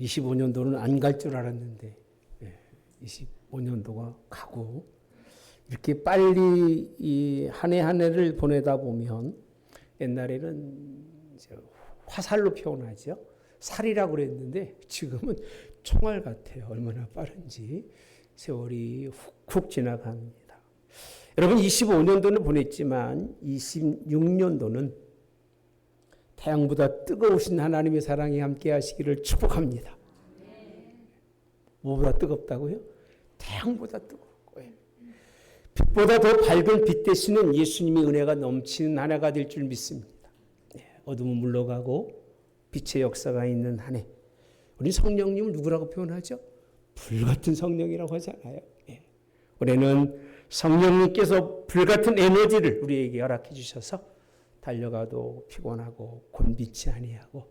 25년도는 안 갈 줄 알았는데 25년도가 가고 이렇게 빨리 이 한 해 한 해를 보내다 보면 옛날에는 화살로 표현하죠. 살이라고 그랬는데 지금은 총알 같아요. 얼마나 빠른지 세월이 훅훅 지나갑니다. 여러분 25년도는 보냈지만 26년도는 태양보다 뜨거우신 하나님의 사랑이 함께 하시기를 축복합니다. 뭐보다 뜨겁다고요? 태양보다 뜨겁고 빛보다 더 밝은 빛 되시는 예수님의 은혜가 넘치는 한 해가 될 줄 믿습니다. 어둠은 물러가고 빛의 역사가 있는 한 해. 우리 성령님을 누구라고 표현하죠? 불같은 성령이라고 하잖아요. 올해는 성령님께서 불같은 에너지를 우리에게 허락해 주셔서 달려가도 피곤하고 곤비치 아니하고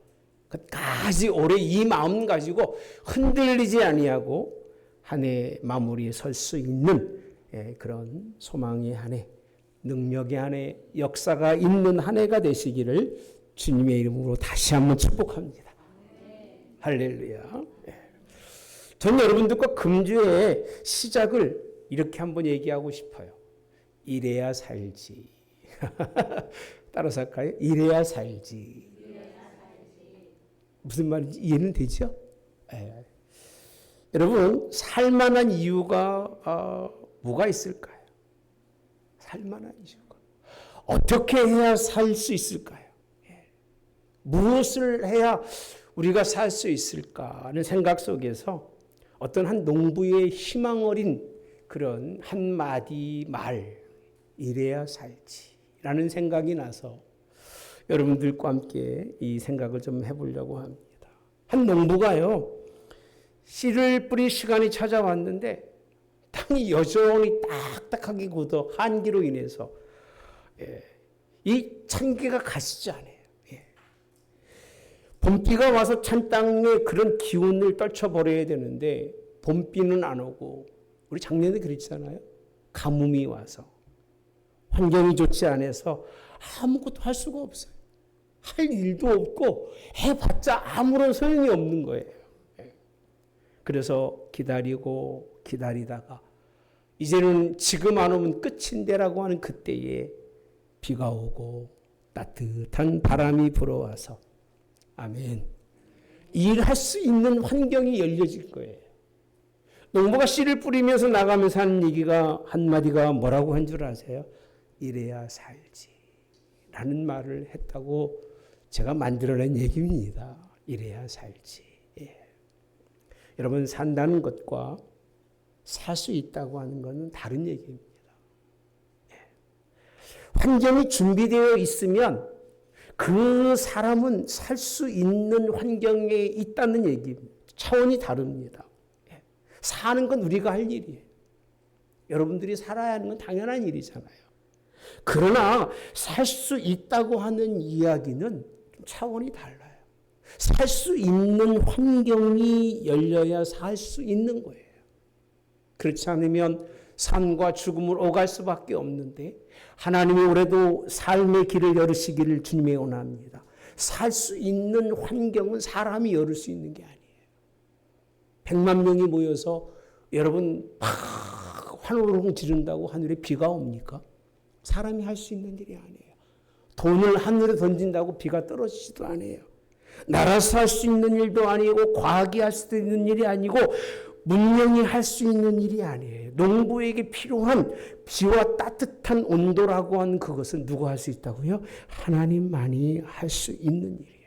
끝까지 올해 이 마음 가지고 흔들리지 아니하고 한 해 마무리에 설 수 있는 그런 소망의 한 해, 능력의 한 해, 역사가 있는 한 해가 되시기를 주님의 이름으로 다시 한번 축복합니다. 할렐루야. 전 여러분들과 금주의 시작을 이렇게 한번 얘기하고 싶어요. 이래야 살지. 따라서 할까요? 이래야 살지. 무슨 말인지 이해는 되죠? 여러분, 살만한 이유가 뭐가 있을까요? 살만한 이유가. 어떻게 해야 살 수 있을까요? 무엇을 해야 우리가 살 수 있을까 하는 생각 속에서 어떤 한 농부의 희망 어린 그런 한마디 말, 이래야 살지라는 생각이 나서 여러분들과 함께 이 생각을 좀 해보려고 합니다. 한 농부가요, 씨를 뿌릴 시간이 찾아왔는데 땅이 여전히 딱딱하게 굳어 한기로 인해서 이 찬기가 가시지 않아요. 봄비가 와서 찬 땅에 그런 기운을 떨쳐버려야 되는데 봄비는 안 오고 우리 작년에 그랬잖아요. 가뭄이 와서 환경이 좋지 않아서 아무것도 할 수가 없어요. 할 일도 없고 해봤자 아무런 소용이 없는 거예요. 그래서 기다리고 기다리다가 이제는 지금 안 오면 끝인데라고 하는 그때에 비가 오고 따뜻한 바람이 불어와서 아멘. 일할 수 있는 환경이 열려질 거예요. 농부가 씨를 뿌리면서 나가면서 하는 얘기가 한마디가 뭐라고 한 줄 아세요? 이래야 살지 라는 말을 했다고 제가 만들어낸 얘기입니다. 이래야 살지. 여러분, 산다는 것과 살 수 있다고 하는 것은 다른 얘기입니다. 환경이 준비되어 있으면 그 사람은 살 수 있는 환경에 있다는 얘기입니다. 차원이 다릅니다. 사는 건 우리가 할 일이에요. 여러분들이 살아야 하는 건 당연한 일이잖아요. 그러나 살 수 있다고 하는 이야기는 차원이 달라요. 살 수 있는 환경이 열려야 살 수 있는 거예요. 그렇지 않으면 삶과 죽음을 오갈 수밖에 없는데 하나님이 올해도 삶의 길을 열으시기를 주님의 원합니다. 살 수 있는 환경은 사람이 열을 수 있는 게 아니에요. 100만 명이 모여서 여러분 막 환호를 지른다고 하늘에 비가 옵니까? 사람이 할 수 있는 일이 아니에요. 돈을 하늘에 던진다고 비가 떨어지지도 않아요. 나라서 할 수 있는 일도 아니고 과학이 할 수 있는 일이 아니고 문명이 할 수 있는 일이 아니에요. 농부에게 필요한 비와 따뜻한 온도라고 하는 그것은 누가 할 수 있다고요? 하나님만이 할 수 있는 일이에요.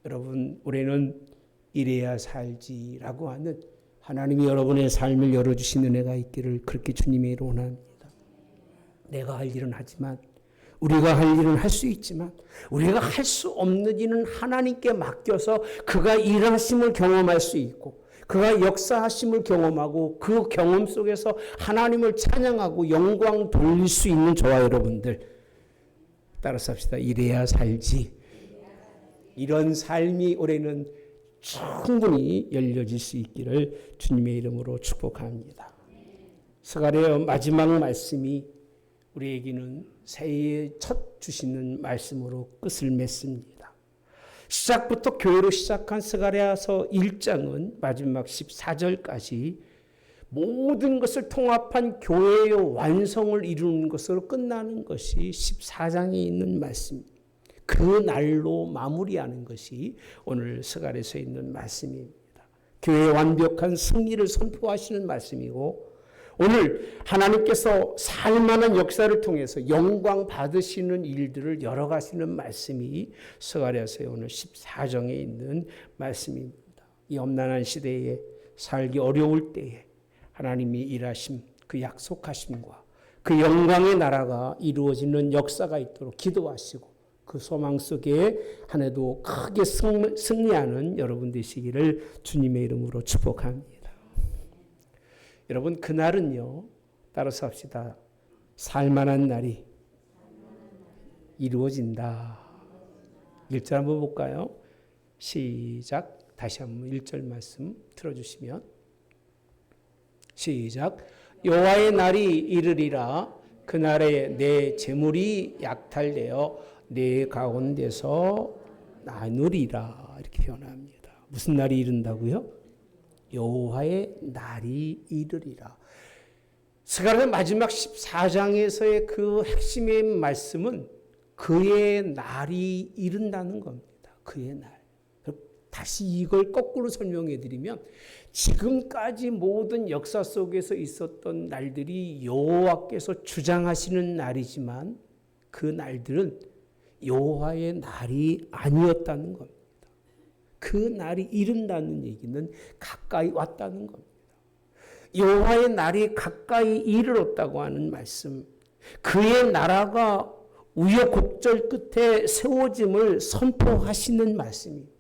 여러분, 올해는 이래야 살지라고 하는 하나님이 여러분의 삶을 열어주시는 은혜가 있기를 그렇게 주님의 이름으로 원합니다. 내가 할 일은 하지만 우리가 할 일은 할 수 있지만 우리가 할 수 없는 일은 하나님께 맡겨서 그가 일하심을 경험할 수 있고 그가 역사하심을 경험하고 그 경험 속에서 하나님을 찬양하고 영광 돌릴 수 있는 저와 여러분들 따라서 합시다. 이래야 살지. 이런 삶이 올해는 충분히 열려질 수 있기를 주님의 이름으로 축복합니다. 스가랴 마지막 말씀이 우리에게는 새해의 첫 주시는 말씀으로 끝을 맺습니다. 시작부터 교회로 시작한 스가랴서 1장은 마지막 14절까지 모든 것을 통합한 교회의 완성을 이루는 것으로 끝나는 것이 14장에 있는 말씀입니다. 그 날로 마무리하는 것이 오늘 스가랴서에 있는 말씀입니다. 교회의 완벽한 승리를 선포하시는 말씀이고, 오늘 하나님께서 살만한 역사를 통해서 영광 받으시는 일들을 열어가시는 말씀이 스가랴서의 오늘 14장에 있는 말씀입니다. 이 엄난한 시대에 살기 어려울 때에 하나님이 일하심, 그 약속하심과 그 영광의 나라가 이루어지는 역사가 있도록 기도하시고, 그 소망 속에 한 해도 크게 승리하는 여러분 되시기를 주님의 이름으로 축복합니다. 여러분, 그날은요, 따라서 합시다. 살만한 날이 이루어진다. 1절 한번 볼까요? 시작. 다시 한번 1절 말씀 들어주시면, 시작. 여호와의 날이 이르리라. 그날에 내 재물이 약탈되어 내 가운데서 나누리라. 이렇게 표현합니다. 무슨 날이 이른다고요? 여호와의 날이 이르리라. 스가랴 마지막 14장에서의 그 핵심의 말씀은 그의 날이 이른다는 겁니다. 그의 날. 다시 이걸 거꾸로 설명해 드리면, 지금까지 모든 역사 속에서 있었던 날들이 여호와께서 주장하시는 날이지만 그 날들은 여호와의 날이 아니었다는 겁니다. 그 날이 이른다는 얘기는 가까이 왔다는 겁니다. 여호와의 날이 가까이 이르렀다고 하는 말씀, 그의 나라가 우여곡절 끝에 세워짐을 선포하시는 말씀입니다.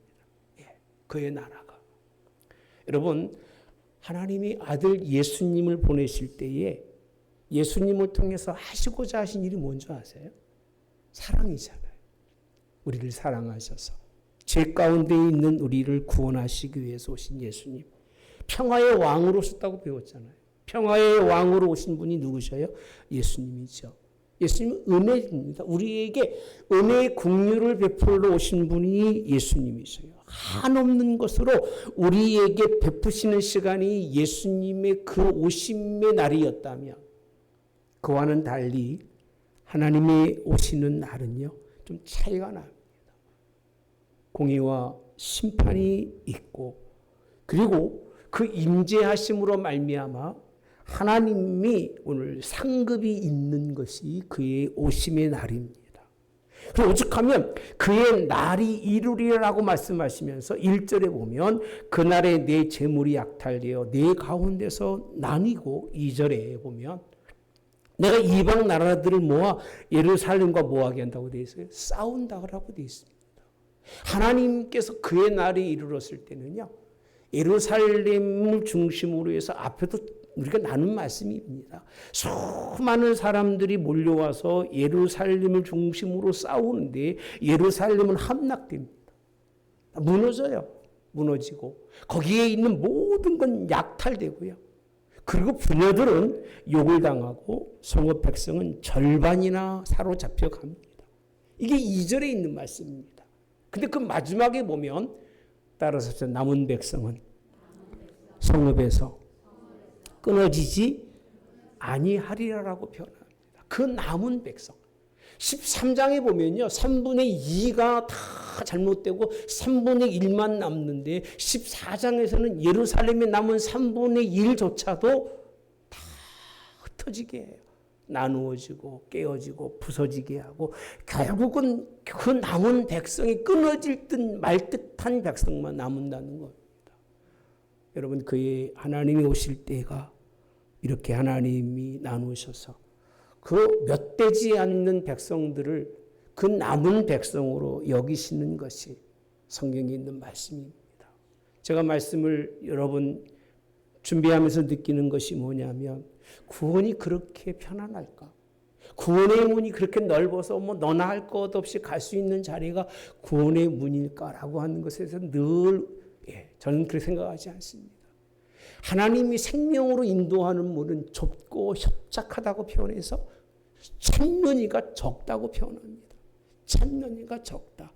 그의 나라가. 여러분, 하나님이 아들 예수님을 보내실 때에 예수님을 통해서 하시고자 하신 일이 뭔지 아세요? 사랑이잖아요. 우리를 사랑하셔서 죄 가운데 있는 우리를 구원하시기 위해서 오신 예수님. 평화의 왕으로 오셨다고 배웠잖아요. 평화의 왕으로 오신 분이 누구셔요? 예수님이죠. 예수님은 은혜입니다. 우리에게 은혜의 긍휼을 베풀러 오신 분이 예수님이세요. 한없는 것으로 우리에게 베푸시는 시간이 예수님의 그 오심의 날이었다면, 그와는 달리 하나님이 오시는 날은요, 좀 차이가 납니다. 공의와 심판이 있고, 그리고 그 임재하심으로 말미암아 하나님이 오늘 상급이 있는 것이 그의 오심의 날입니다. 오죽하면 그의 날이 이루리라고 말씀하시면서 1절에 보면 그날에 내 재물이 약탈되어 내 가운데서 나뉘고, 2절에 보면 내가 이방 나라들을 모아 예루살렘과 뭐하게 한다고 되어 있어요? 싸운다고 되어 있습니다. 하나님께서 그의 날이 이르렀을 때는요, 예루살렘을 중심으로 해서 앞에도 우리가 나눈 말씀입니다. 수많은 사람들이 몰려와서 예루살렘을 중심으로 싸우는데 예루살렘은 함락됩니다. 무너져요. 무너지고 거기에 있는 모든 건 약탈되고요. 그리고 부녀들은 욕을 당하고 성읍 백성은 절반이나 사로잡혀 갑니다. 이게 2절에 있는 말씀입니다. 근데 그 마지막에 보면 따라서 남은 백성은 성읍에서 끊어지지 아니하리라라고 표현합니다. 그 남은 백성. 13장에 보면요, 3분의 2가 다 잘못되고 3분의 1만 남는데 14장에서는 예루살렘에 남은 3분의 1조차도 다 흩어지게 해요. 나누어지고 깨어지고 부서지게 하고, 결국은 그 남은 백성이 끊어질 듯 말 듯한 백성만 남는다는 겁니다. 여러분, 그의 하나님이 오실 때가 이렇게 하나님이 나누셔서 그 몇 되지 않는 백성들을 그 남은 백성으로 여기시는 것이 성경에 있는 말씀입니다. 제가 말씀을 여러분 준비하면서 느끼는 것이 뭐냐면, 구원이 그렇게 편안할까? 구원의 문이 그렇게 넓어서 뭐 너나 할 것 없이 갈 수 있는 자리가 구원의 문일까라고 하는 것에서 늘 저는 그렇게 생각하지 않습니다. 하나님이 생명으로 인도하는 문은 좁고 협착하다고 표현해서 천년이가 적다고 표현합니다. 천년이가 적다.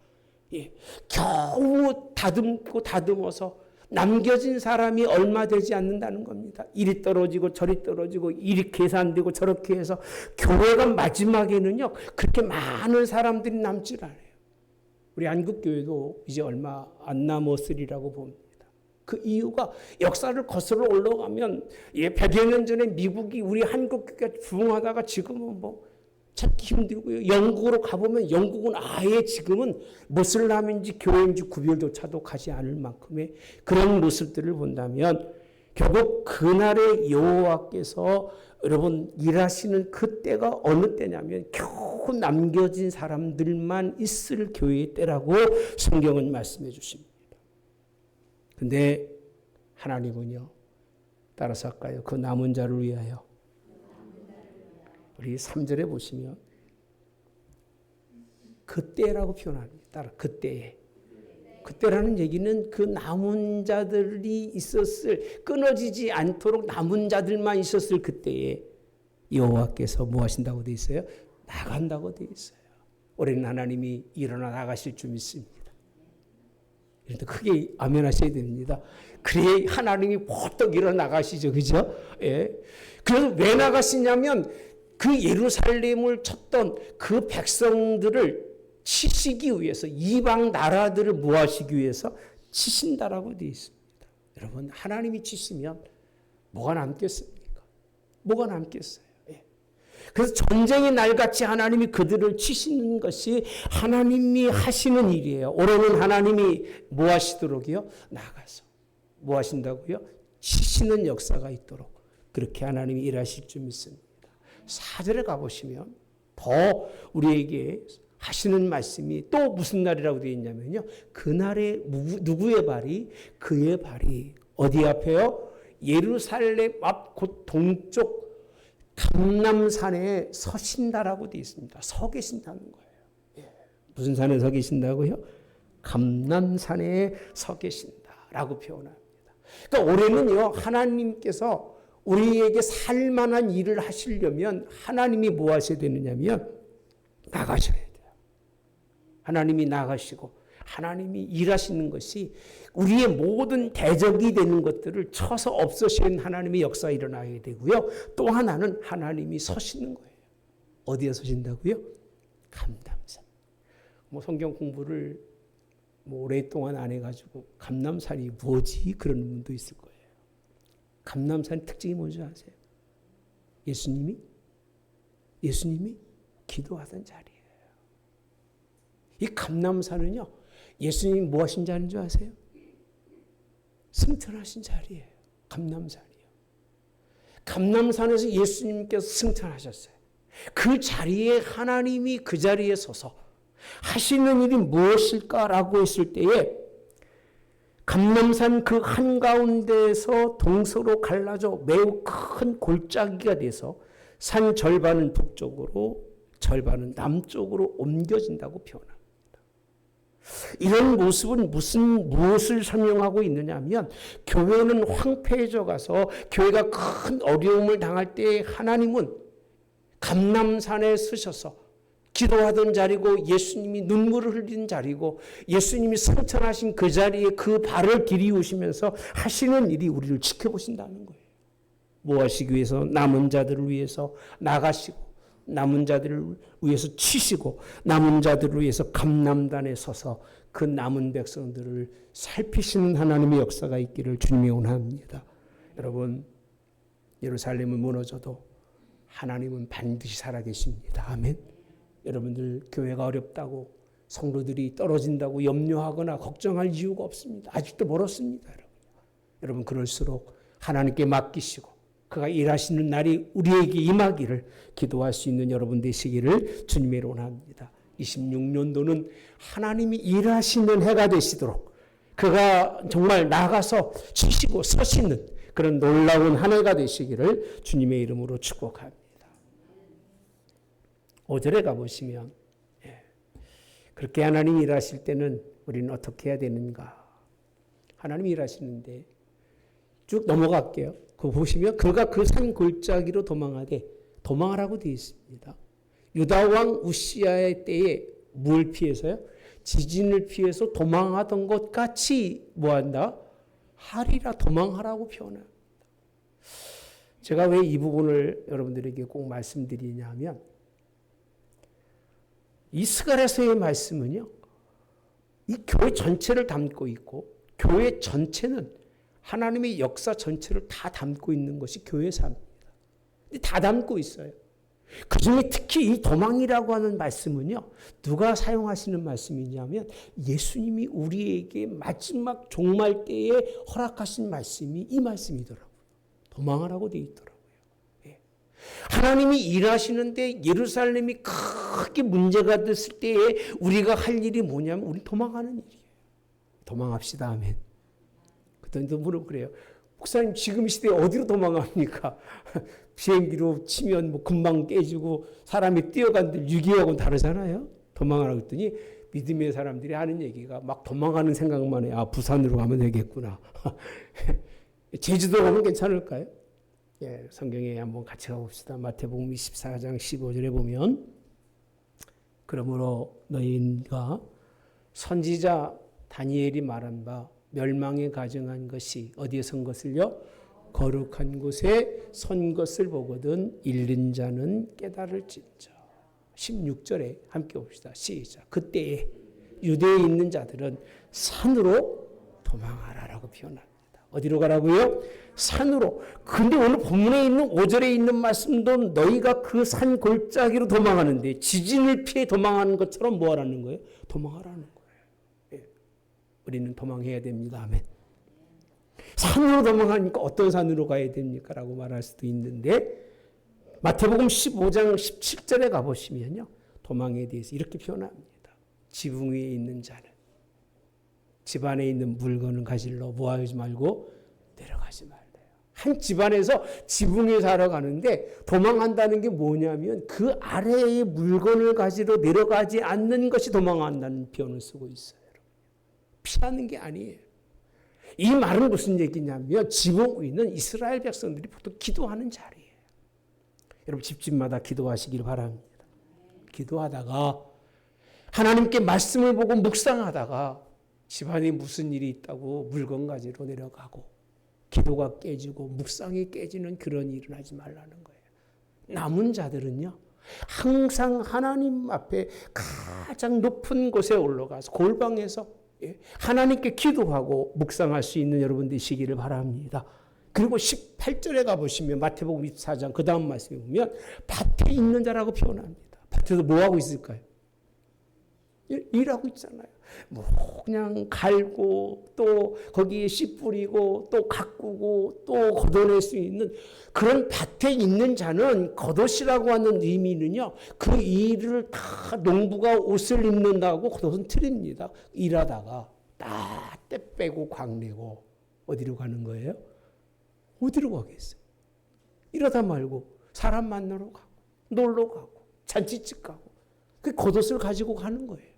예, 겨우 다듬고 다듬어서 남겨진 사람이 얼마 되지 않는다는 겁니다. 이리 떨어지고 저리 떨어지고 이리 계산되고 저렇게 해서 교회가 마지막에는요 그렇게 많은 사람들이 남질 않아요. 우리 한국교회도 이제 얼마 안 남았으리라고 봅니다. 그 이유가 역사를 거슬러 올라가면 100여 년 전에 미국이 우리 한국교회가 부흥하다가 지금은 뭐 찾기 힘들고요. 영국으로 가보면 영국은 아예 지금은 모슬람인지 교회인지 구별조차도 가지 않을 만큼의 그런 모습들을 본다면 결국 그날의 여호와께서 여러분 일하시는 그때가 어느 때냐면 겨우 남겨진 사람들만 있을 교회의 때라고 성경은 말씀해 주십니다. 근데 하나님은요 따라서 할까요? 그 남은 자를 위하여 우리 3절에 보시면 그때라고 표현합니다. 따라 그때에. 그때라는 얘기는 그 남은 자들이 있었을 끊어지지 않도록 남은 자들만 있었을 그때에 여호와께서 뭐 하신다고 되어 있어요? 나간다고 되어 있어요. 올해는 하나님이 일어나 나가실 줄 믿습니다. 그런데 크게 아멘 하셔야 됩니다. 그래야 하나님이 벌떡 일어나 나가시죠. 그죠? 예. 그래서 왜 나가시냐면 그 예루살렘을 쳤던 그 백성들을 치시기 위해서 이방 나라들을 모하시기 위해서 치신다라고 되어 있습니다. 여러분 하나님이 치시면 뭐가 남겠습니까? 뭐가 남겠어요? 예. 그래서 전쟁의 날같이 하나님이 그들을 치시는 것이 하나님이 하시는 일이에요. 올해는 하나님이 뭐 하시도록이요? 나가서 뭐 하신다고요? 치시는 역사가 있도록 그렇게 하나님이 일하실 줄 믿습니다. 4절에 가보시면 더 우리에게 하시는 말씀이 또 무슨 날이라고 되어 있냐면요. 그날에 누구의 발이? 그의 발이 어디 앞에요? 예루살렘 앞 곧 동쪽 감람산에 서신다라고 되어 있습니다. 서 계신다는 거예요. 예. 무슨 산에 서 계신다고요? 감람산에 서 계신다라고 표현합니다. 그러니까 올해는요. 하나님께서 우리에게 살만한 일을 하시려면 하나님이 뭐 하셔야 되느냐면 나가셔야 돼요. 하나님이 나가시고 하나님이 일하시는 것이 우리의 모든 대적이 되는 것들을 쳐서 없애시는 하나님의 역사가 일어나야 되고요. 또 하나는 하나님이 서시는 거예요. 어디에 서신다고요? 감람산. 뭐 성경 공부를 뭐 오랫동안 안 해가지고 감람산이 뭐지? 그런 분도 있을 거예요. 감람산의 특징이 뭔지 아세요? 예수님이 기도하던 자리예요. 이 감람산은요, 예수님이 뭐 하신 자리인 줄 아세요? 승천하신 자리예요. 감람산이요. 감람산에서 예수님께서 승천하셨어요. 그 자리에 하나님이 그 자리에 서서 하시는 일이 무엇일까라고 했을 때에 감람산 그 한가운데에서 동서로 갈라져 매우 큰 골짜기가 돼서 산 절반은 북쪽으로 절반은 남쪽으로 옮겨진다고 표현합니다. 이런 모습은 무엇을 설명하고 있느냐 하면 교회는 황폐해져 가서 교회가 큰 어려움을 당할 때 하나님은 감람산에 서셔서 기도하던 자리고 예수님이 눈물을 흘리는 자리고 예수님이 승천하신 그 자리에 그 발을 들이우시면서 하시는 일이 우리를 지켜보신다는 거예요. 뭐 하시기 위해서? 남은 자들을 위해서 나가시고 남은 자들을 위해서 치시고 남은 자들을 위해서 감람단에 서서 그 남은 백성들을 살피시는 하나님의 역사가 있기를 주님이 원합니다. 여러분 예루살렘은 무너져도 하나님은 반드시 살아계십니다. 아멘. 여러분들 교회가 어렵다고 성도들이 떨어진다고 염려하거나 걱정할 이유가 없습니다. 아직도 멀었습니다. 여러분 그럴수록 하나님께 맡기시고 그가 일하시는 날이 우리에게 임하기를 기도할 수 있는 여러분 되시기를 주님의 원합니다. 26년도는 하나님이 일하시는 해가 되시도록 그가 정말 나가서 치시고 서시는 그런 놀라운 한 해가 되시기를 주님의 이름으로 축복합니다. 5절에 가보시면 그렇게 하나님이 일하실 때는 우리는 어떻게 해야 되는가? 하나님이 일하시는데 쭉 넘어갈게요. 그거 보시면 그가 그 산 골짜기로 도망하라고 되어 있습니다. 유다 왕 우시아의 때에 뭘 피해서요? 지진을 피해서 도망하던 것 같이 뭐한다? 하리라, 도망하라고 표현합니다. 제가 왜 이 부분을 여러분들에게 꼭 말씀드리냐면 이 스가랴서의 말씀은요, 이 교회 전체를 담고 있고 교회 전체는 하나님의 역사 전체를 다 담고 있는 것이 교회 삶입니다. 다 담고 있어요. 그중에 특히 이 도망이라고 하는 말씀은요, 누가 사용하시는 말씀이냐면 예수님이 우리에게 마지막 종말 때에 허락하신 말씀이 이 말씀이더라고요. 도망하라고 되어 있더라고요. 예. 하나님이 일하시는데 예루살렘이 크게 문제가 됐을 때에 우리가 할 일이 뭐냐면 우리 도망하는 일이에요. 도망합시다. 아멘. 그랬더니 물어 그래요. 목사님 지금 이 시대에 어디로 도망합니까? 비행기로 치면 뭐 금방 깨지고 사람이 뛰어간들 6.25하고는 다르잖아요. 도망하라고 했더니 믿음의 사람들이 하는 얘기가 막 도망가는 생각만 해. 아, 부산으로 가면 되겠구나. 제주도 가면 괜찮을까요? 예, 성경에 한번 같이 가봅시다. 마태복음 24장 15절에 보면 그러므로 너희가 선지자 다니엘이 말한 바 멸망에 가정한 것이 어디에 선 것을요? 거룩한 곳에 선 것을 보거든 잃는 자는 깨달을진저. 16절에 함께 봅시다. 시작. 그때에 유대에 있는 자들은 산으로 도망하라라고 표현합니다. 어디로 가라고요? 산으로. 근데 오늘 본문에 있는 5절에 있는 말씀도 너희가 그 산 골짜기로 도망하는데 지진을 피해 도망하는 것처럼 뭐 하라는 거예요? 도망하라는 거예요. 예. 우리는 도망해야 됩니다. 아멘. 산으로 도망하니까 어떤 산으로 가야 됩니까? 라고 말할 수도 있는데 마태복음 15장 17절에 가보시면요. 도망에 대해서 이렇게 표현합니다. 지붕 위에 있는 자는 집 안에 있는 물건을 가지러 뭐하지 말고 내려가지 말래요. 한 집안에서 지붕 위에 살아 가는데 도망한다는 게 뭐냐면 그 아래의 물건을 가지러 내려가지 않는 것이 도망한다는 표현을 쓰고 있어요. 피하는 게 아니에요. 이 말은 무슨 얘기냐면 지붕 위는 이스라엘 백성들이 보통 기도하는 자리예요. 여러분 집집마다 기도하시길 바랍니다. 기도하다가 하나님께 말씀을 보고 묵상하다가 집안에 무슨 일이 있다고 물건 가지러 내려가고 기도가 깨지고 묵상이 깨지는 그런 일을 하지 말라는 거예요. 남은 자들은요. 항상 하나님 앞에 가장 높은 곳에 올라가서 골방에서 하나님께 기도하고 묵상할 수 있는 여러분 되시기를 바랍니다. 그리고 18절에 가보시면 마태복음 24장 그 다음 말씀에 보면 밭에 있는 자라고 표현합니다. 밭에서 뭐하고 있을까요? 일하고 있잖아요. 뭐 그냥 갈고 또 거기에 씨 뿌리고 또 가꾸고 또 걷어낼 수 있는 그런 밭에 있는 자는 겉옷이라고 하는 의미는요. 그 일을 다 농부가 옷을 입는다고 겉옷은 틀립니다. 일하다가 다 때 빼고 광내고 어디로 가는 거예요? 어디로 가겠어요? 일하다 말고 사람 만나러 가고 놀러 가고 잔치집 가고 그 겉옷을 가지고 가는 거예요.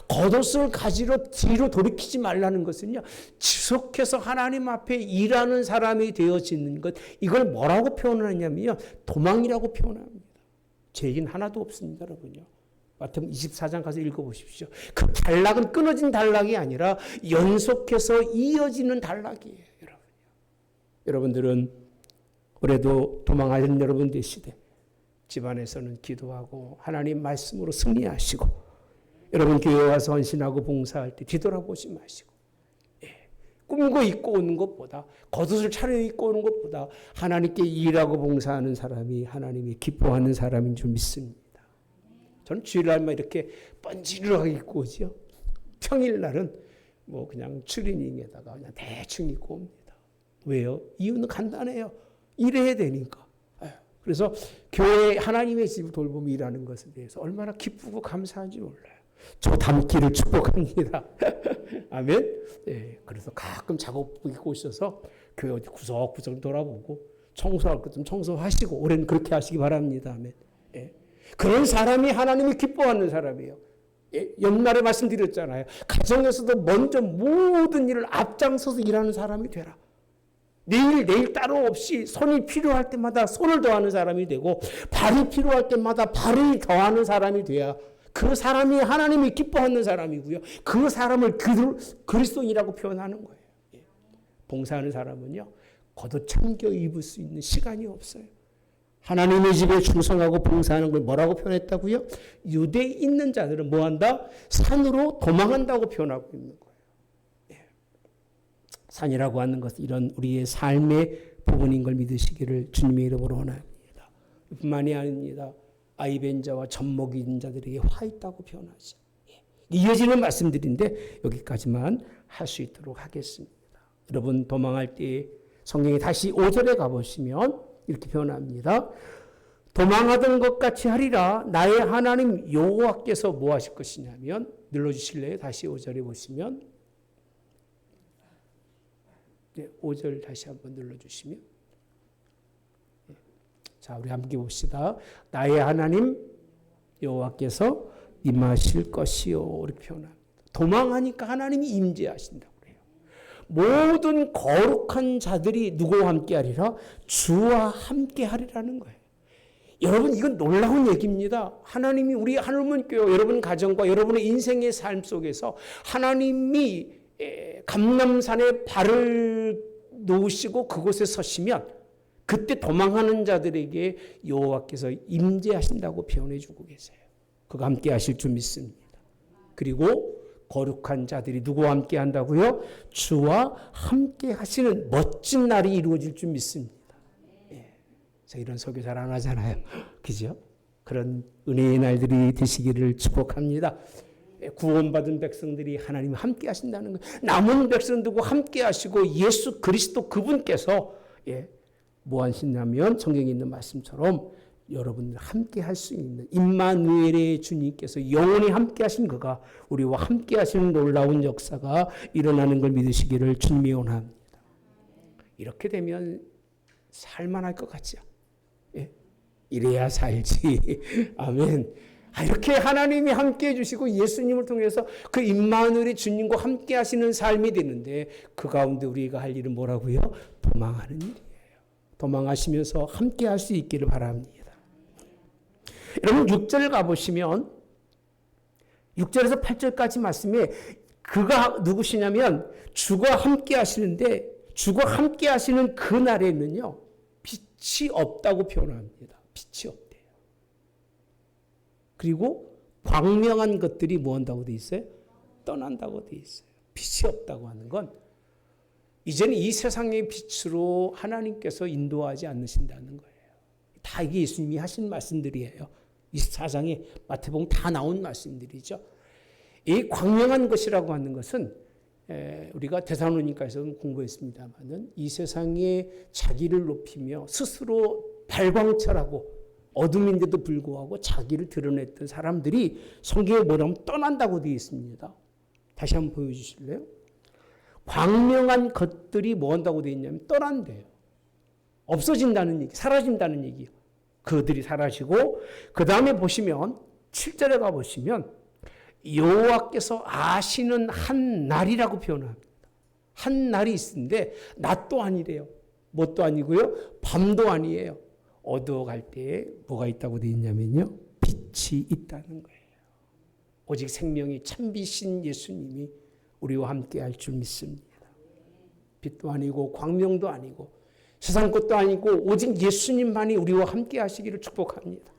겉옷을 가지러 뒤로 돌이키지 말라는 것은요. 지속해서 하나님 앞에 일하는 사람이 되어지는 것. 이걸 뭐라고 표현하냐면요. 도망이라고 표현합니다. 제 얘기는 하나도 없습니다. 여러분요. 마태복음 24장 가서 읽어보십시오. 그 단락은 끊어진 단락이 아니라 연속해서 이어지는 단락이에요. 여러분들은 올해도 도망하는 여러분 되시되 집안에서는 기도하고 하나님 말씀으로 승리하시고 여러분 교회 와서 헌신하고 봉사할 때 뒤돌아보지 마시고 꿈고 입고 오는 것보다 겉옷을 차려입고 오는 것보다 하나님께 일하고 봉사하는 사람이 하나님이 기뻐하는 사람인 줄 믿습니다. 저는 주일날만 이렇게 번지르르하게 입고 오죠. 평일날은 뭐 그냥 추리닝에다가 그냥 대충 입고 옵니다. 왜요? 이유는 간단해요. 일해야 되니까. 그래서 교회 하나님의 집을 돌보며 일하는 것에 대해서 얼마나 기쁘고 감사한지 몰라요. 저 담기를 축복합니다. 아멘. 예, 그래서 가끔 작업복 입고 오셔서 교회 어디 구석구석 돌아보고 청소할 것 좀 청소하시고 올해는 그렇게 하시기 바랍니다. 아멘. 예. 그런 사람이 하나님이 기뻐하는 사람이에요. 예, 옛날에 말씀드렸잖아요. 가정에서도 먼저 모든 일을 앞장서서 일하는 사람이 되라. 내일 따로 없이 손이 필요할 때마다 손을 더하는 사람이 되고 발이 필요할 때마다 발을 더하는 사람이 돼야 그 그 사람이 하나님이 기뻐하는 사람이고요. 그 사람을 그리스도인이라고 표현하는 거예요. 예. 봉사하는 사람은요, 겉옷 챙겨 입을 수 있는 시간이 없어요. 하나님의 집에 충성하고 봉사하는 걸 뭐라고 표현했다고요? 유대에 있는 자들은 뭐한다? 산으로 도망한다고 표현하고 있는 거예요. 예. 산이라고 하는 것은 이런 우리의 삶의 부분인 걸 믿으시기를 주님의 이름으로 원합니다. 뿐만이 아닙니다. 아이벤 자와 젖먹인 자들에게 화 있다고 표현하죠. 예. 이어지는 말씀들인데 여기까지만 할 수 있도록 하겠습니다. 여러분 도망할 때 성경에 다시 5절에 가보시면 이렇게 표현합니다. 도망하던 것 같이 하리라. 나의 하나님 여호와께서 뭐 하실 것이냐면, 눌러주실래요? 다시 5절에 보시면, 네, 5절 다시 한번 눌러주시면, 네. 자, 우리 함께 봅시다. 나의 하나님 여호와께서 임하실 것이요, 이렇게 표현합니다. 도망하니까 하나님이 임재하신다고 그래요. 모든 거룩한 자들이 누구와 함께 하리라? 주와 함께 하리라는 거예요. 여러분, 이건 놀라운 얘기입니다. 하나님이 우리 하늘문교회 여러분 가정과 여러분의 인생의 삶 속에서 하나님이 감람산에 발을 놓으시고 그곳에 서시면 그때 도망하는 자들에게 여호와께서 임재하신다고 표현해 주고 계세요. 그가 함께 하실 줄 믿습니다. 그리고 거룩한 자들이 누구와 함께 한다고요? 주와 함께 하시는 멋진 날이 이루어질 줄 믿습니다. 저 이런 설교 잘 안 하잖아요. 그죠? 그런 은혜의 날들이 되시기를 축복합니다. 구원받은 백성들이 하나님 함께 하신다는 거예요. 남은 백성들과 함께 하시고 예수 그리스도 그분께서 뭐 하시냐면 성경에 있는 말씀처럼 여러분들 함께 할 수 있는 임마누엘의 주님께서 영원히 함께 하신 그가 우리와 함께 하시는 놀라운 역사가 일어나는 걸 믿으시기를 주님이 원합니다. 이렇게 되면 살만할 것 같죠? 이래야 살지. 아멘. 이렇게 하나님이 함께 해주시고 예수님을 통해서 그 임마누엘의 주님과 함께 하시는 삶이 되는데 그 가운데 우리가 할 일은 뭐라고요? 도망하는 일이에요. 도망하시면서 함께 할 수 있기를 바랍니다. 여러분 6절 가보시면 6절에서 8절까지 말씀에 그가 누구시냐면 주가 함께 하시는데 주가 함께 하시는 그 날에는요. 빛이 없다고 표현합니다. 빛이 없대요. 그리고 광명한 것들이 뭐 한다고 돼 있어요? 떠난다고 돼 있어요. 빛이 없다고 하는 건 이제는 이 세상의 빛으로 하나님께서 인도하지 않으신다는 거예요. 다 이게 예수님이 하신 말씀들이에요. 24장에 마태복음 다 나온 말씀들이죠. 이 광명한 것이라고 하는 것은 우리가 데살로니가에서 공부했습니다마는 이 세상에 자기를 높이며 스스로 발광철하고 어둠인데도 불구하고 자기를 드러냈던 사람들이 성경에 뭐라면 떠난다고 되어 있습니다. 다시 한번 보여주실래요? 광명한 것들이 뭐 한다고 되어 있냐면 떠난대요. 없어진다는 얘기, 사라진다는 얘기요. 그들이 사라지고 그 다음에 보시면 7절에 가보시면 여호와께서 아시는 한 날이라고 표현합니다. 한 날이 있는데 낮도 아니래요. 뭣도 아니고요. 밤도 아니에요. 어두워갈 때에 뭐가 있다고 되어 있냐면요. 빛이 있다는 거예요. 오직 생명이 참비신 예수님이 우리와 함께 할 줄 믿습니다. 빛도 아니고 광명도 아니고 세상 것도 아니고 오직 예수님만이 우리와 함께 하시기를 축복합니다.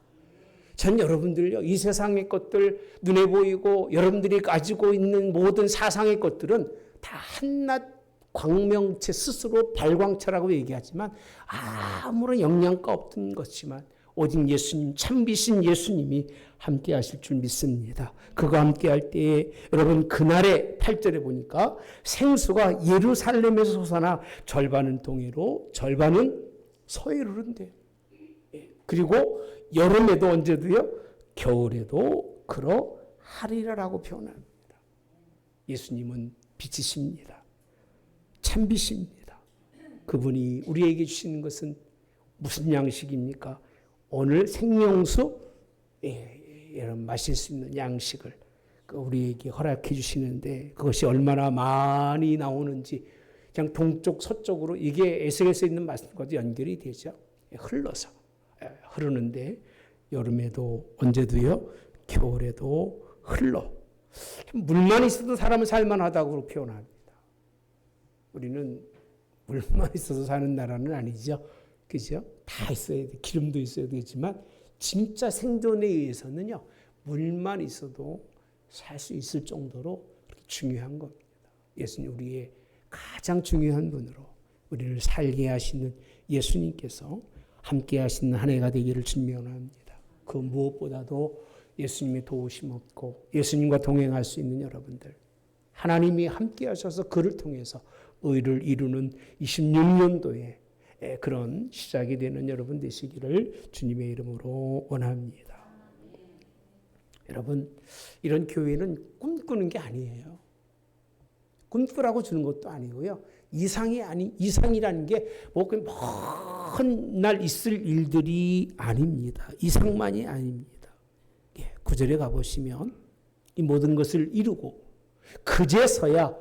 전 여러분들요, 이 세상의 것들 눈에 보이고 여러분들이 가지고 있는 모든 사상의 것들은 다 한낱 광명체 스스로 발광체라고 얘기하지만 아무런 영양가 없던 것이지만 오직 예수님, 참비신 예수님이 함께 하실 줄 믿습니다. 그가 함께 할 때에 여러분 그날에 8절에 보니까 생수가 예루살렘에서 솟아나 절반은 동해로 절반은 서해로 흐른대요. 그리고 여름에도 언제도요? 겨울에도 그러하리라라고 표현합니다. 예수님은 빛이십니다. 참빛입니다. 그분이 우리에게 주시는 것은 무슨 양식입니까? 오늘 생명수 여러분 마실 수 있는 양식을 우리에게 허락해 주시는데 그것이 얼마나 많이 나오는지 그냥 동쪽 서쪽으로 이게 에스겔서에 있는 말씀과도 연결이 되죠. 흘러서 흐르는데 여름에도 언제도요 겨울에도 흘러. 물만 있어도 사람은 살만하다고 표현합니다. 우리는 물만 있어도 사는 나라는 아니죠. 그죠? 다 있어야 돼. 기름도 있어야 되지만 진짜 생존에 의해서는요. 물만 있어도 살 수 있을 정도로 중요한 겁니다. 예수님 우리의 가장 중요한 분으로 우리를 살게 하시는 예수님께서 함께 하시는 한 해가 되기를 준명합니다. 그 무엇보다도 예수님의 도우심 없고 예수님과 동행할 수 있는 여러분들 하나님이 함께 하셔서 그를 통해서 의를 이루는 26년도에 그런 시작이 되는 여러분 되시기를 주님의 이름으로 원합니다. 여러분 이런 교회는 꿈꾸는 게 아니에요. 꿈꾸라고 주는 것도 아니고요. 이상이라는 게 뭐 먼 날 있을 일들이 아닙니다. 이상만이 아닙니다. 9절에 가보시면 이 모든 것을 이루고 그제서야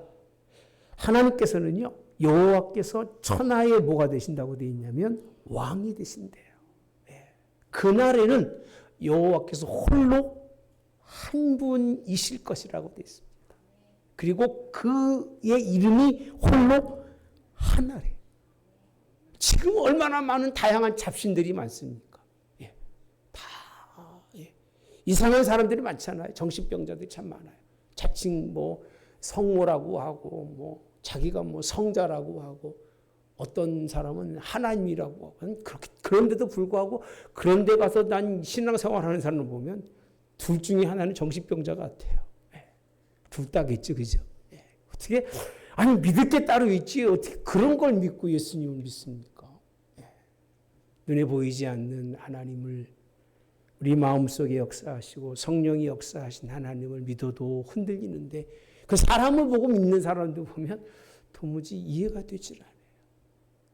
하나님께서는요. 여호와께서 천하의 뭐가 되신다고 되어 있냐면 왕이 되신대요. 그날에는 여호와께서 홀로 한 분이실 것이라고 되어 있습니다. 그리고 그의 이름이 홀로 하나래. 지금 얼마나 많은 다양한 잡신들이 많습니까? 이상한 사람들이 많잖아요. 정신병자들이 참 많아요. 자칭 뭐 성모라고 하고 뭐 자기가 뭐 성자라고 하고 어떤 사람은 하나님이라고 하고 그런데도 불구하고 그런데 가서 난 신앙생활하는 사람을 보면 둘 중에 하나는 정신병자 같아요. 둘 다겠죠, 그죠? 어떻게 아니 믿을 게 따로 있지 어떻게 그런 걸 믿고 예수님을 믿습니까? 눈에 보이지 않는 하나님을 우리 마음속에 역사하시고 성령이 역사하신 하나님을 믿어도 흔들리는데 그 사람을 보고 믿는 사람들 보면 도무지 이해가 되질 않아요.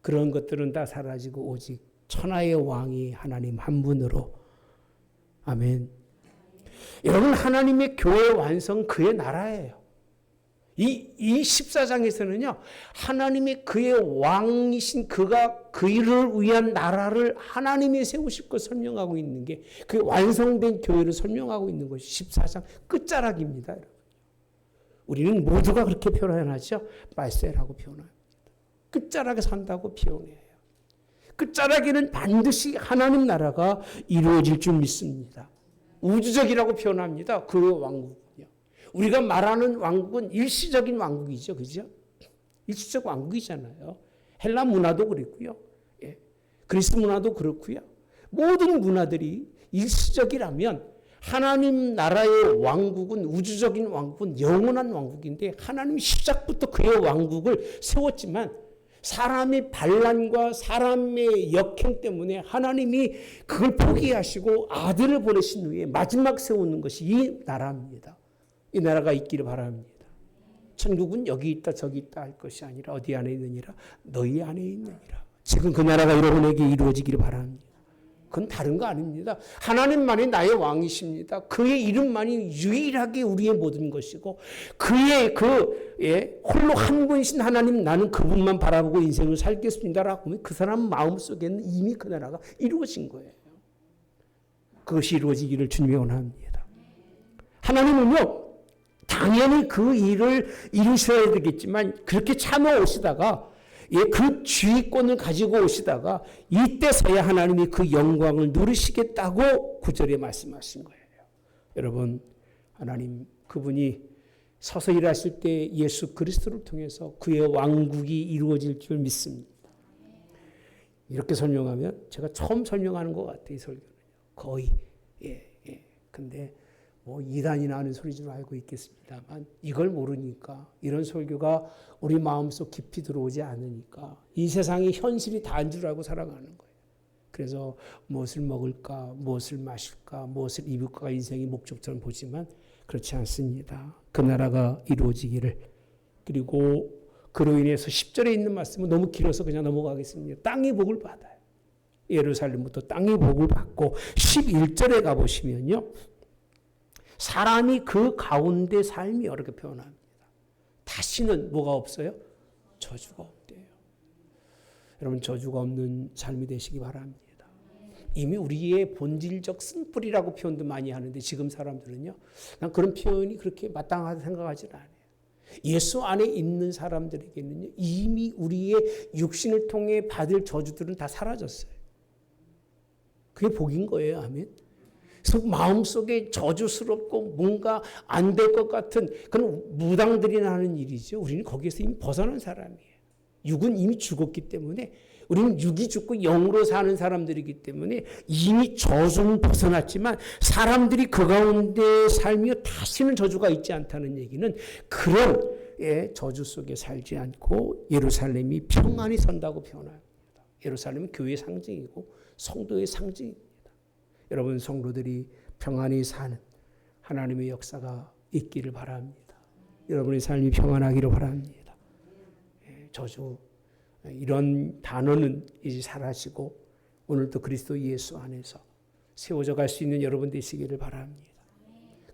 그런 것들은 다 사라지고 오직 천하의 왕이 하나님 한 분으로 아멘. 여러분 하나님의 교회 완성 그의 나라예요. 이 14장에서는요. 하나님의 그의 왕이신 그가 그 일을 위한 나라를 하나님이 세우실 것 설명하고 있는 게 그 완성된 교회를 설명하고 있는 것이 14장 끝자락입니다. 여러분. 우리는 모두가 그렇게 표현하죠. 말세라고 표현합니다. 끝자락에 산다고 표현해요. 끝자락에는 반드시 하나님 나라가 이루어질 줄 믿습니다. 우주적이라고 표현합니다. 그 왕국은요. 우리가 말하는 왕국은 일시적인 왕국이죠. 그죠? 일시적 왕국이잖아요. 헬라 문화도 그렇고요. 그리스 문화도 그렇고요. 모든 문화들이 일시적이라면 하나님 나라의 왕국은 우주적인 왕국은 영원한 왕국인데 하나님이 시작부터 그의 왕국을 세웠지만 사람의 반란과 사람의 역행 때문에 하나님이 그걸 포기하시고 아들을 보내신 후에 마지막 세우는 것이 이 나라입니다. 이 나라가 있기를 바랍니다. 천국은 여기 있다 저기 있다 할 것이 아니라 어디 안에 있느니라 너희 안에 있느니라. 지금 그 나라가 여러분에게 이루어지기를 바랍니다. 그건 다른 거 아닙니다. 하나님만이 나의 왕이십니다. 그의 이름만이 유일하게 우리의 모든 것이고 그의 홀로 한 분이신 하나님 나는 그분만 바라보고 인생을 살겠습니다라고 하면 그 사람 마음속에는 이미 그 나라가 이루어진 거예요. 그것이 이루어지기를 주님이 원합니다. 하나님은요. 당연히 그 일을 이루셔야 되겠지만 그렇게 참아 오시다가 그 주의권을 가지고 오시다가 이때서야 하나님이 그 영광을 누리시겠다고 9절에 말씀하신 거예요. 여러분 하나님 그분이 서서 일하실 때 예수 그리스도를 통해서 그의 왕국이 이루어질 줄 믿습니다. 이렇게 설명하면 제가 처음 설명하는 것 같아요. 이 설교는 거의 근데 뭐 이단이나 하는 소리 줄 알고 있겠습니다만 이걸 모르니까 이런 설교가 우리 마음속 깊이 들어오지 않으니까 이 세상이 현실이 다인 줄 알고 살아가는 거예요. 그래서 무엇을 먹을까 무엇을 마실까 무엇을 입을까가 인생의 목적처럼 보지만 그렇지 않습니다. 그 나라가 이루어지기를. 그리고 그로 인해서 10절에 있는 말씀은 너무 길어서 그냥 넘어가겠습니다. 땅이 복을 받아요. 예루살렘부터 땅이 복을 받고 11절에 가보시면요. 사람이 그 가운데 삶이 이렇게 표현합니다. 다시는 뭐가 없어요? 저주가 없대요. 여러분 저주가 없는 삶이 되시기 바랍니다. 이미 우리의 본질적 쓴뿌리라고 표현도 많이 하는데 지금 사람들은요. 난 그런 표현이 그렇게 마땅하다 생각하지는 않아요. 예수 안에 있는 사람들에게는요. 이미 우리의 육신을 통해 받을 저주들은 다 사라졌어요. 그게 복인 거예요. 아멘. 그래서 마음속에 저주스럽고 뭔가 안 될 것 같은 그런 무당들이 하는 일이죠. 우리는 거기에서 이미 벗어난 사람이에요. 육은 이미 죽었기 때문에 우리는 육이 죽고 영으로 사는 사람들이기 때문에 이미 저주는 벗어났지만 사람들이 그 가운데 살며 다시는 저주가 있지 않다는 얘기는 그런 저주 속에 살지 않고 예루살렘이 평안히 선다고 표현합니다. 예루살렘은 교회의 상징이고 성도의 상징입니다. 여러분 성도들이 평안히 사는 하나님의 역사가 있기를 바랍니다. 여러분의 삶이 평안하기를 바랍니다. 저주 이런 단어는 이제 사라지고 오늘도 그리스도 예수 안에서 세워져 갈 수 있는 여러분 되시기를 바랍니다.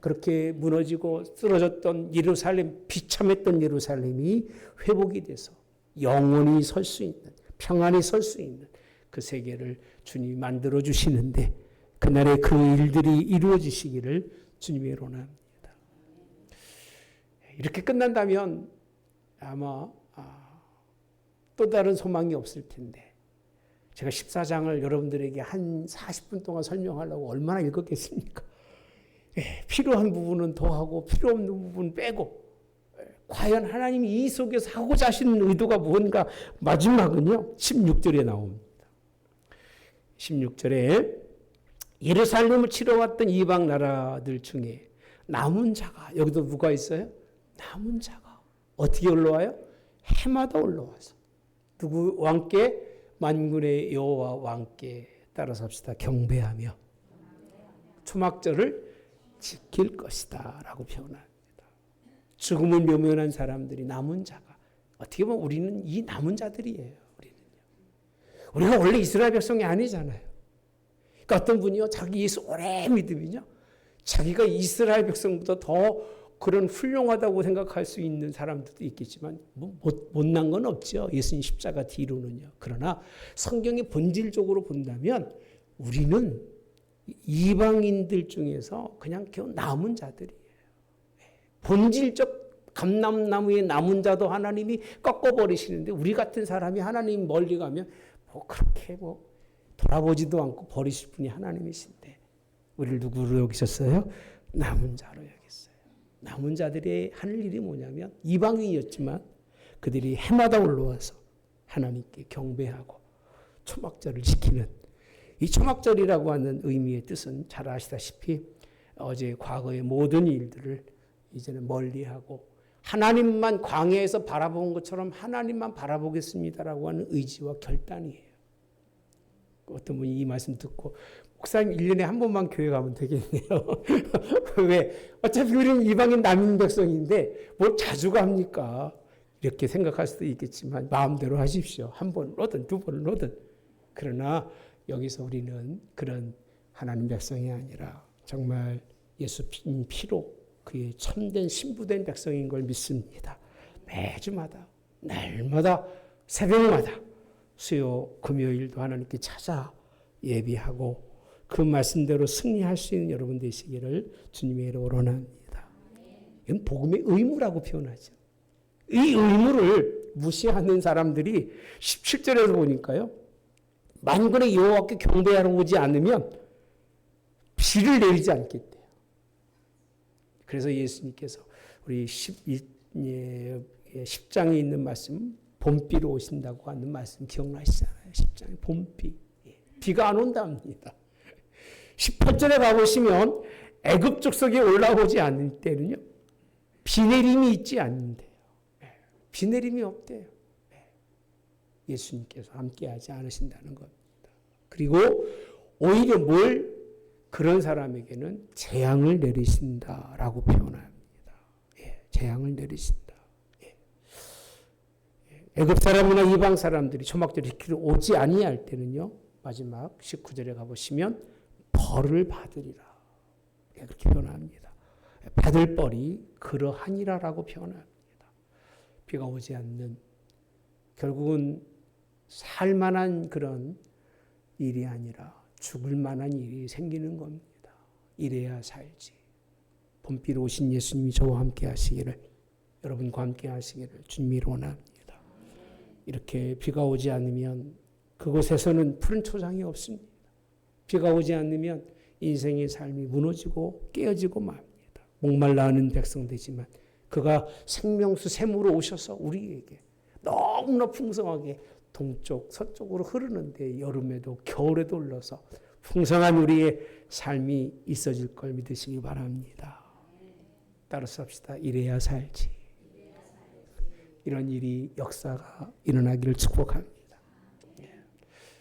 그렇게 무너지고 쓰러졌던 예루살렘, 비참했던 예루살렘이 회복이 돼서 영원히 설 수 있는, 평안히 설 수 있는 그 세계를 주님이 만들어 주시는데 그날에 그 일들이 이루어지시기를 주님이 원합니다. 이렇게 끝난다면 아마 또 다른 소망이 없을 텐데 제가 14장을 여러분들에게 한 40분 동안 설명하려고 얼마나 읽었겠습니까? 필요한 부분은 더하고 필요 없는 부분은 빼고 과연 하나님이 이 속에서 하고자 하시는 의도가 뭔가 마지막은요 16절에 나옵니다. 16절에 예루살렘을 치러 왔던 이방 나라들 중에 남은 자가 여기도 누가 있어요? 남은 자가 어떻게 올라와요? 해마다 올라와서 누구 왕께? 만군의 여호와 왕께 따라서 합시다. 경배하며 초막절을 지킬 것이다 라고 표현합니다. 죽음을 묘면한 사람들이 남은 자가 어떻게 보면 우리는 이 남은 자들이에요. 우리가 원래 이스라엘 백성이 아니잖아요. 그러니까 어떤 분이요 자기 예수 오래 믿으면요 자기가 이스라엘 백성보다 더 그런 훌륭하다고 생각할 수 있는 사람들도 있겠지만 못난 건 없죠. 예수님 십자가 뒤로는요. 그러나 성경의 본질적으로 본다면 우리는 이방인들 중에서 그냥 남은 자들이에요. 본질적 감람나무의 남은 자도 하나님이 꺾어버리시는데 우리 같은 사람이 하나님 멀리 가면 그렇게 돌아보지도 않고 버리실 분이 하나님이신데 우리를 누구로 여기셨어요? 남은 자로 여겼어요. 남은 자들의 하는 일이 뭐냐면 이방인이었지만 그들이 해마다 올라와서 하나님께 경배하고 초막절을 지키는 이 초막절이라고 하는 의미의 뜻은 잘 아시다시피 어제 과거의 모든 일들을 이제는 멀리하고 하나님만 광야에서 바라본 것처럼 하나님만 바라보겠습니다라고 하는 의지와 결단이에요. 어떤 분이 이 말씀 듣고 목사님 1년에 한 번만 교회 가면 되겠네요. 왜? 어차피 우리는 이방인 남인 백성인데 뭘 자주 갑니까? 이렇게 생각할 수도 있겠지만 마음대로 하십시오. 한 번을 오든 두 번을 오든. 그러나 여기서 우리는 그런 하나님 백성이 아니라 정말 예수 피로 그의 참된 신부된 백성인 걸 믿습니다. 매주마다 날마다 새벽마다 수요 금요일도 하나님께 찾아 예비하고 그 말씀대로 승리할 수 있는 여러분 되시기를 주님의 이름으로 원합니다. 이건 복음의 의무라고 표현하죠. 이 의무를 무시하는 사람들이 17절에서 보니까요. 만군의 여호와께 경배하러 오지 않으면 비를 내리지 않겠대요. 그래서 예수님께서 우리 10장에 있는 말씀 봄비로 오신다고 하는 말씀 기억나시잖아요. 10장에 봄비. 비가 안 온답니다. 18절에 가보시면 애굽 족속에 올라오지 않을 때는요. 비 내림이 있지 않는데요. 비 내림이 없대요. 예수님께서 함께하지 않으신다는 겁니다. 그리고 오히려 그런 사람에게는 재앙을 내리신다라고 표현합니다. 재앙을 내리신다. 애굽 사람이나 이방 사람들이 초막절을 지키러 오지 아니할 때는요. 마지막 19절에 가보시면 벌을 받으리라. 그렇게 표현합니다. 받을 벌이 그러하니라라고 표현합니다. 비가 오지 않는 결국은 살만한 그런 일이 아니라 죽을 만한 일이 생기는 겁니다. 이래야 살지. 봄비로 오신 예수님이 저와 함께 하시기를, 여러분과 함께 하시기를 주님이 원합니다. 이렇게 비가 오지 않으면 그곳에서는 푸른 초장이 없습니다. 비가 오지 않으면 인생의 삶이 무너지고 깨어지고 맙니다. 목말라 하는 백성 되지만 그가 생명수 샘으로 오셔서 우리에게 너무나 풍성하게 동쪽 서쪽으로 흐르는데 여름에도 겨울에도 흘러서 풍성한 우리의 삶이 있어질 걸 믿으시기 바랍니다. 따라서 합시다. 이래야 살지. 이런 일이 역사가 일어나기를 축복합니다.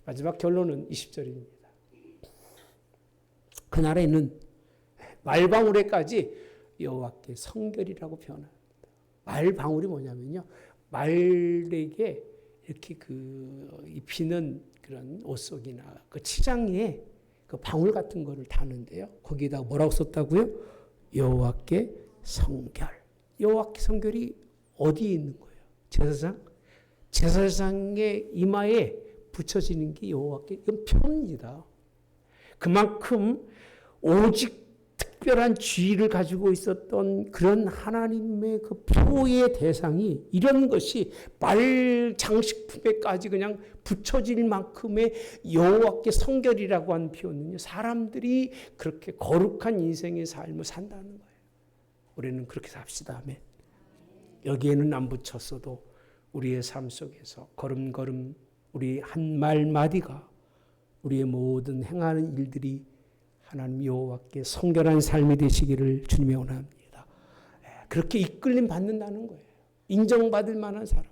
마지막 결론은 20절입니다. 그날에는 말방울에까지 여호와께 성결이라고 표현합니다. 말방울이 뭐냐면요, 말에게 이렇게 입히는 그런 옷속이나 그 치장에 그 방울 같은 거를 다는데요. 거기에다 뭐라고 썼다고요? 여호와께 성결. 여호와께 성결이 어디에 있는 거예요? 제사장? 제사장의 이마에 붙여지는 게 여호와께, 이건 표입니다. 그만큼 오직 특별한 주의를 가지고 있었던 그런 하나님의 그 표의 대상이 이런 것이 말 장식품에까지 그냥 붙여질 만큼의 여호와께 성결이라고 하는 표현은요, 사람들이 그렇게 거룩한 인생의 삶을 산다는 거예요. 우리는 그렇게 삽시다. 아멘. 여기에는 안 붙였어도 우리의 삶 속에서 걸음걸음 우리 한 말마디가, 우리의 모든 행하는 일들이 하나님 여호와께 성결한 삶이 되시기를 주님이 원합니다. 그렇게 이끌림 받는다는 거예요. 인정받을 만한 사람.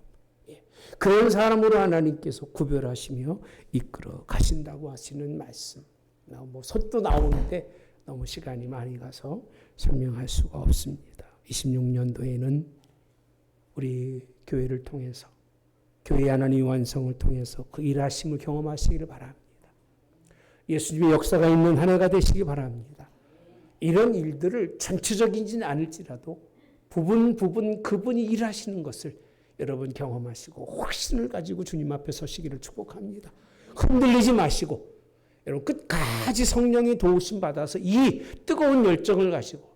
그런 사람으로 하나님께서 구별하시며 이끌어 가신다고 하시는 말씀. 손도 나오는데 너무 시간이 많이 가서 설명할 수가 없습니다. 26년도에는 우리 교회를 통해서, 교회 하나님 완성을 통해서 그 일하심을 경험하시기를 바랍니다. 예수님의 역사가 있는 한 해가 되시기 바랍니다. 이런 일들을 전체적이지는 않을지라도 부분 그분이 일하시는 것을 여러분 경험하시고 확신을 가지고 주님 앞에 서시기를 축복합니다. 흔들리지 마시고 여러분 끝까지 성령의 도우심 받아서 이 뜨거운 열정을 가지고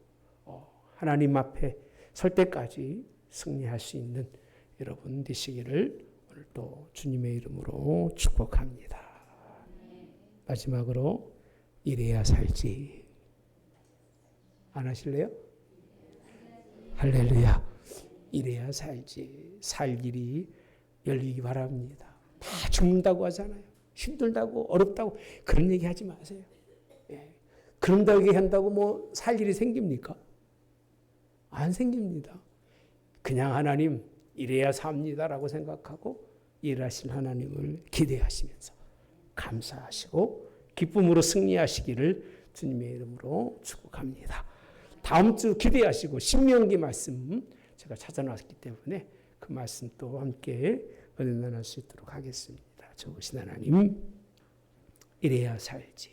하나님 앞에 설 때까지 승리할 수 있는 여러분 되시기를 오늘 또 주님의 이름으로 축복합니다. 마지막으로 이래야 살지. 안 하실래요? 할렐루야. 이래야 살지. 살 길이 열리기 바랍니다. 다 죽는다고 하잖아요. 힘들다고 어렵다고 그런 얘기 하지 마세요. 그런다고 얘기한다고 살 일이 생깁니까? 안 생깁니다. 그냥 하나님 이래야 삽니다라고 생각하고 일하신 하나님을 기대하시면서 감사하시고 기쁨으로 승리하시기를 주님의 이름으로 축복합니다. 다음 주 기대하시고 신명기 말씀 제가 찾아놨기 때문에 그 말씀 또 함께 은혜 나눌 수 있도록 하겠습니다. 좋으신 하나님, 이래야 살지.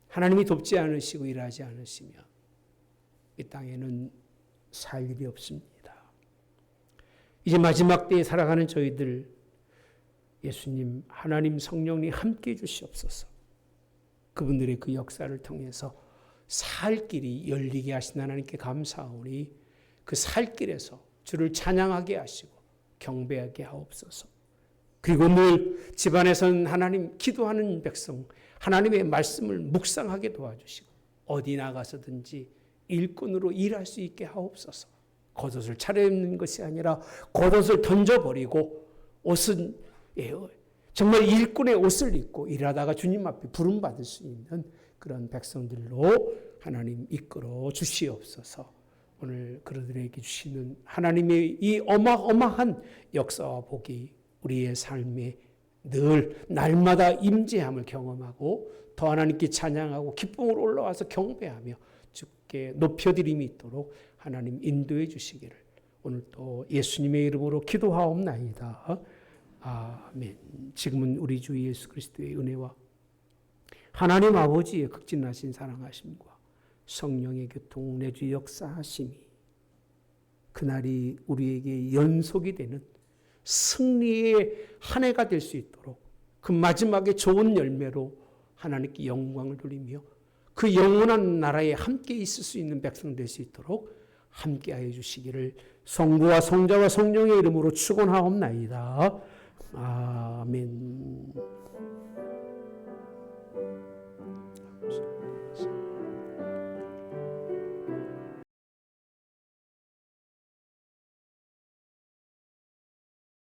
하나님이 돕지 않으시고 일하지 않으시면 이 땅에는 살 일이 없습니다. 이제 마지막 때에 살아가는 저희들, 예수님, 하나님 성령님 함께해 주시옵소서. 그분들의 그 역사를 통해서 살 길이 열리게 하신 하나님께 감사하오니 그 살 길에서 주를 찬양하게 하시고 경배하게 하옵소서. 그리고 늘 집안에서는 하나님 기도하는 백성, 하나님의 말씀을 묵상하게 도와주시고 어디 나가서든지 일꾼으로 일할 수 있게 하옵소서. 겉옷을 차려입는 것이 아니라 겉옷을 던져버리고 옷은 정말 일꾼의 옷을 입고 일하다가 주님 앞에 부름받을 수 있는 그런 백성들로 하나님 이끌어 주시옵소서. 오늘 그들에게 주시는 하나님의 이 어마어마한 역사와 복이 우리의 삶에 늘 날마다 임재함을 경험하고 더 하나님께 찬양하고 기쁨으로 올라와서 경배하며 주께 높여드림이 있도록 하나님 인도해 주시기를 오늘 또 예수님의 이름으로 기도하옵나이다. 아멘. 지금은 우리 주 예수 그리스도의 은혜와 하나님 아버지의 극진하신 사랑하심과 성령의 교통 내주 역사하심이 그날이 우리에게 연속이 되는 승리의 한 해가 될 수 있도록 그 마지막에 좋은 열매로 하나님께 영광을 돌리며 그 영원한 나라에 함께 있을 수 있는 백성 될 수 있도록 함께하여 주시기를 성부와 성자와 성령의 이름으로 축원하옵나이다. 아멘.